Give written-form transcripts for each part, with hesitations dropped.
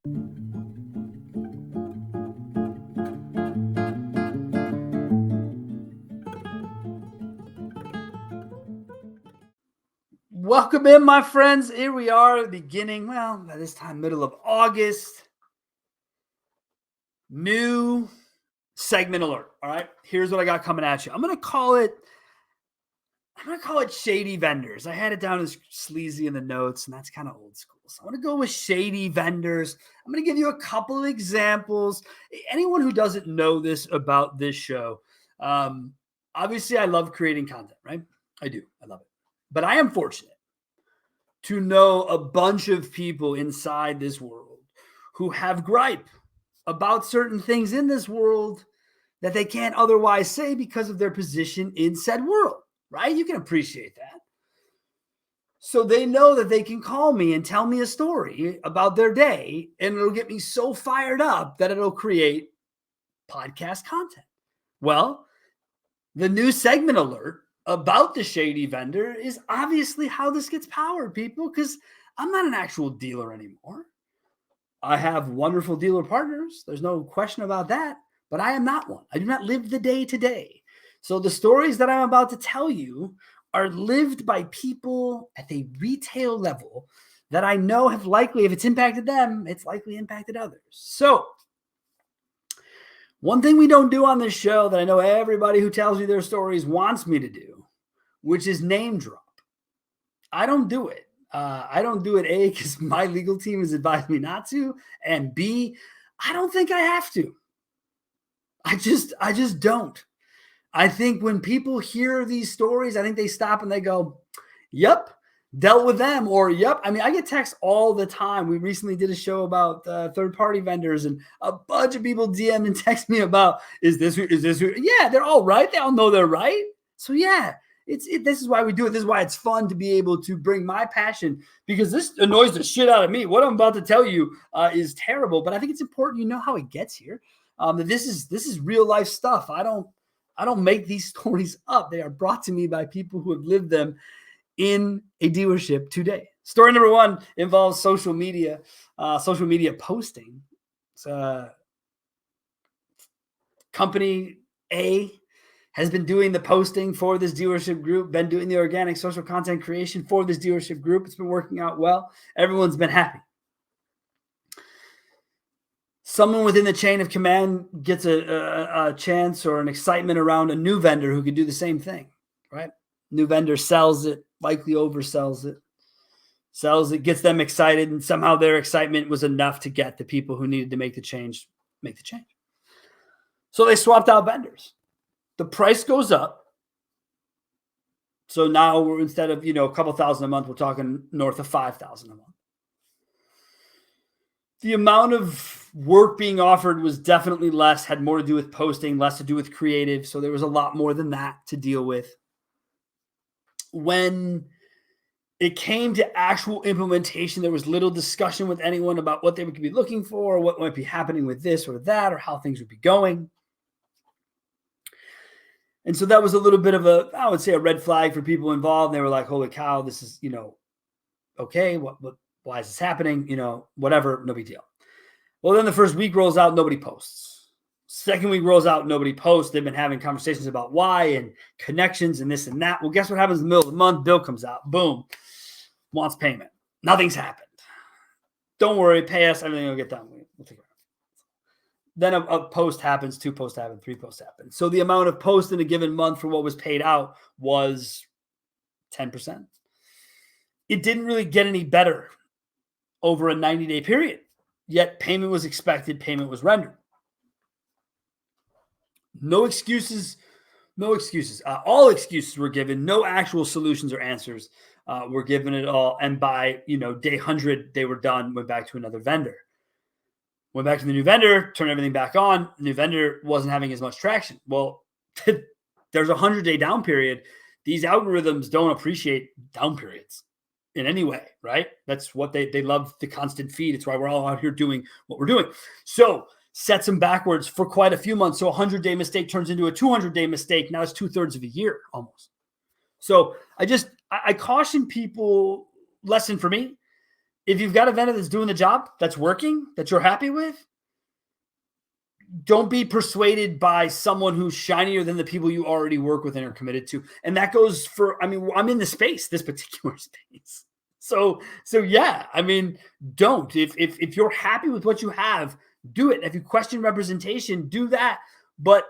Welcome in, my friends. Here we are, beginning, well, by this time, middle of August. New segment alert. All right. Here's what I got coming at you. I'm gonna call it Shady Vendors. I had it down as sleazy in the notes, and that's kind of old school. So I'm gonna go with Shady Vendors. I'm gonna give you a couple examples. Anyone who doesn't know this about this show, obviously I love creating content, right? I do. I love it. But I am fortunate to know a bunch of people inside this world who have gripe about certain things in this world that they can't otherwise say because of their position in said world, right? You can appreciate that. So they know that they can call me and tell me a story about their day, and it'll get me so fired up that it'll create podcast content. Well, the new segment alert about the Shady Vendor is obviously how this gets powered, people, because I'm not an actual dealer anymore. I have wonderful dealer partners. There's no question about that, but I am not one. I do not live the day to day. So the stories that I'm about to tell you are lived by people at a retail level that I know have likely, if it's impacted them, it's likely impacted others. So one thing we don't do on this show that I know everybody who tells you their stories wants me to do, which is name drop. I don't do it. I don't do it, A, because my legal team has advised me not to, and B, I don't think I have to. I just don't. I think when people hear these stories, I think they stop and they go, yep, dealt with them, or yep. I mean, I get texts all the time. We recently did a show about third-party vendors, and a bunch of people DM and text me about, is this? Yeah, they're all right. They all know they're right. So yeah, this is why we do it. This is why it's fun to be able to bring my passion, because this annoys the shit out of me. What I'm about to tell you is terrible, but I think it's important you know how it gets here. That this is real life stuff. I don't make these stories up. They are brought to me by people who have lived them in a dealership today. Story number one involves social media posting. It's company A has been doing the posting for this dealership group, been doing the organic social content creation for this dealership group. It's been working out well. Everyone's been happy. Someone within the chain of command gets a chance or an excitement around a new vendor who could do the same thing, right? New vendor sells it, likely oversells it, sells it, gets them excited, and somehow their excitement was enough to get the people who needed to make the change. So they swapped out vendors. The price goes up. So now we're, instead of, a couple thousand a month, we're talking north of 5,000 a month. The amount of work being offered was definitely less, had more to do with posting, less to do with creative. So there was a lot more than that to deal with. When it came to actual implementation, there was little discussion with anyone about what they would be looking for, or what might be happening with this or that, or how things would be going. And so that was a little bit of I would say a red flag for people involved. They were like, holy cow, this is, okay, why is this happening? Whatever, no big deal. Well, then the first week rolls out, nobody posts. Second week rolls out, nobody posts. They've been having conversations about why and connections and this and that. Well, guess what happens in the middle of the month? Bill comes out. Boom. Wants payment. Nothing's happened. Don't worry. Pay us. Everything will get done. We'll take care of it. Then a post happens. 2 posts happen. 3 posts happen. So the amount of posts in a given month for what was paid out was 10%. It didn't really get any better over a 90-day period. Yet payment was expected. Payment was rendered. No excuses. All excuses were given. No actual solutions or answers were given at all. And by, day 100, they were done, went back to another vendor. Went back to the new vendor, turned everything back on. The new vendor wasn't having as much traction. Well, there's a 100-day down period. These algorithms don't appreciate down periods in any way, right? That's what they love, the constant feed. It's why we're all out here doing what we're doing. So sets them backwards for quite a few months. So a 100-day mistake turns into a 200-day mistake. Now it's 2/3 of a year almost. So I caution people, lesson for me, If you've got a vendor that's doing the job, that's working, that you're happy with, don't be persuaded by someone who's shinier than the people you already work with and are committed to. And that goes for, I mean, I'm in the space, this particular space. So yeah, I mean, don't. If you're happy with what you have, do it. If you question representation, do that. But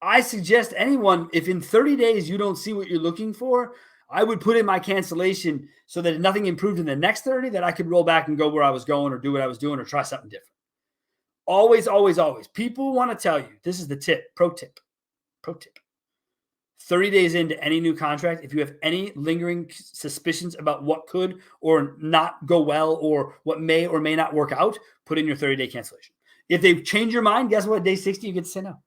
I suggest anyone, if in 30 days you don't see what you're looking for, I would put in my cancellation so that if nothing improved in the next 30, that I could roll back and go where I was going or do what I was doing or try something different. Always, always, always. People want to tell you, this is the tip, pro tip. 30 days into any new contract, if you have any lingering suspicions about what could or not go well or what may or may not work out, put in your 30-day cancellation. If they change your mind, guess what? Day 60, you get to say no.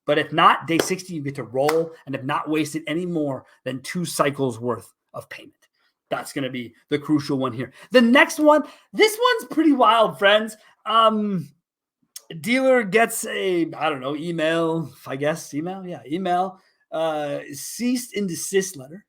But if not, day 60, you get to roll and have not wasted any more than 2 cycles worth of payment. That's going to be the crucial one here. The next one, this one's pretty wild, friends. Dealer gets a, I don't know, email, I guess, email, cease and desist letter,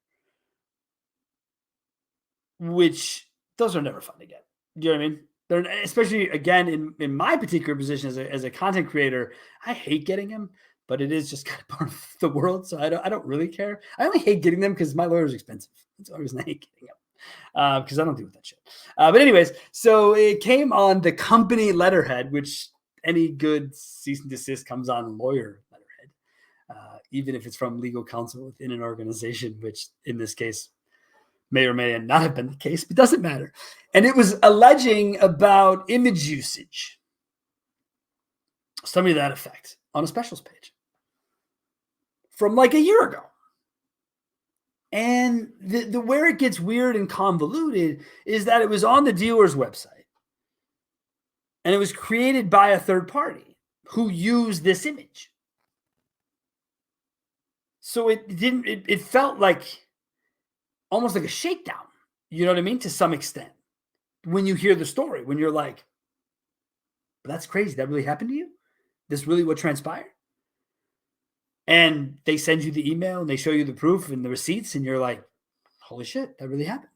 which those are never fun to get. Do you know what I mean? They're, especially, again, in my particular position as a content creator, I hate getting them, but it is just kind of part of the world, so I don't really care. I only hate getting them because my lawyer is expensive. That's the only reason I hate getting them, because I don't deal with that shit. But anyways, so it came on the company letterhead, which any good cease and desist comes on lawyer letterhead, even if it's from legal counsel within an organization, which in this case may or may not have been the case, but doesn't matter. And it was alleging about image usage, something to that effect, on a specials page from like a year ago. And the where it gets weird and convoluted is that it was on the dealer's website. And it was created by a third party who used this image. So it felt like almost like a shakedown. You know what I mean? To some extent. When you hear the story, when you're like, that's crazy. That really happened to you? This really what transpired? And they send you the email and they show you the proof and the receipts. And you're like, holy shit, that really happened.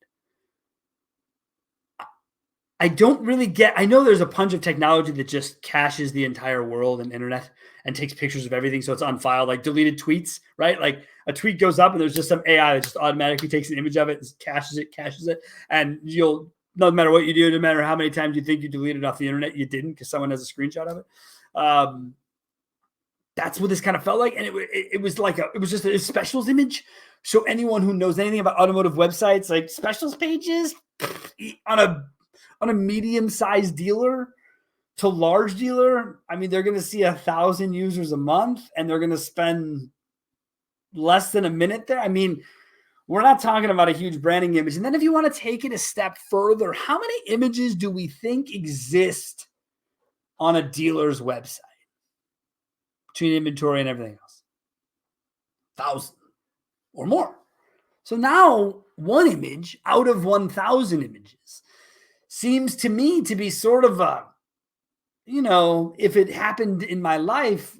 I don't really get, I know there's a bunch of technology that just caches the entire world and internet and takes pictures of everything so it's on file, like deleted tweets, right? Like a tweet goes up and there's just some AI that just automatically takes an image of it and caches it. And you'll, no matter what you do, no matter how many times you think you deleted off the internet, you didn't because someone has a screenshot of it. That's what this kind of felt like. And it was like, it was just a specials image. So anyone who knows anything about automotive websites, like specials pages on a medium-sized dealer to large dealer, I mean, they're going to see 1,000 users a month and they're going to spend less than a minute there. I mean, we're not talking about a huge branding image. And then if you want to take it a step further, how many images do we think exist on a dealer's website between inventory and everything else? 1,000 or more. So now one image out of 1,000 images seems to me to be sort of a, you know, if it happened in my life,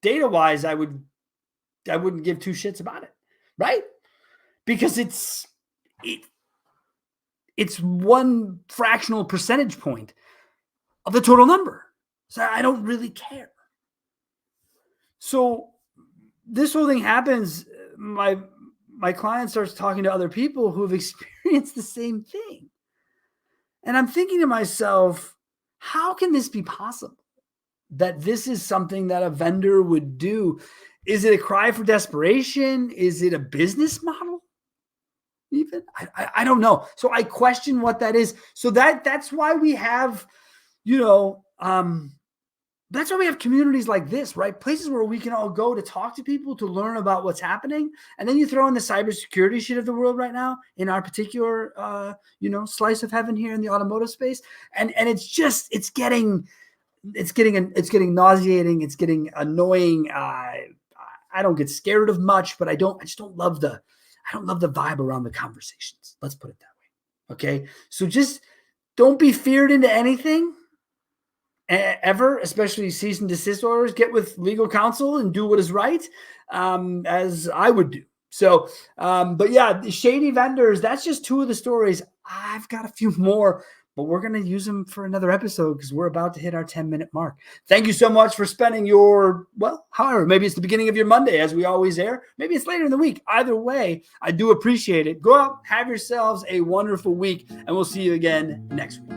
data-wise, I wouldn't give 2 shits about it, right? Because it's one fractional percentage point of the total number. So I don't really care. So this whole thing happens. My client starts talking to other people who have experienced the same thing. And I'm thinking to myself, how can this be possible? That this is something that a vendor would do? Is it a cry for desperation? Is it a business model? Even I don't know. So I question what that is. So that's why we have, you know, that's why we have communities like this, right? Places where we can all go to talk to people, to learn about what's happening. And then you throw in the cybersecurity shit of the world right now in our particular, you know, slice of heaven here in the automotive space. And it's just, it's getting nauseating. It's getting annoying. I don't get scared of much, but I just don't love the vibe around the conversations. Let's put it that way. Okay. So just don't be feared into anything. Ever, especially cease and desist orders. Get with legal counsel and do what is right, as I would do. So, but yeah, the shady vendors, that's just two of the stories. I've got a few more, but we're going to use them for another episode because we're about to hit our 10-minute mark. Thank you so much for spending your, well, however, maybe it's the beginning of your Monday as we always air. Maybe it's later in the week. Either way, I do appreciate it. Go out, have yourselves a wonderful week, and we'll see you again next week.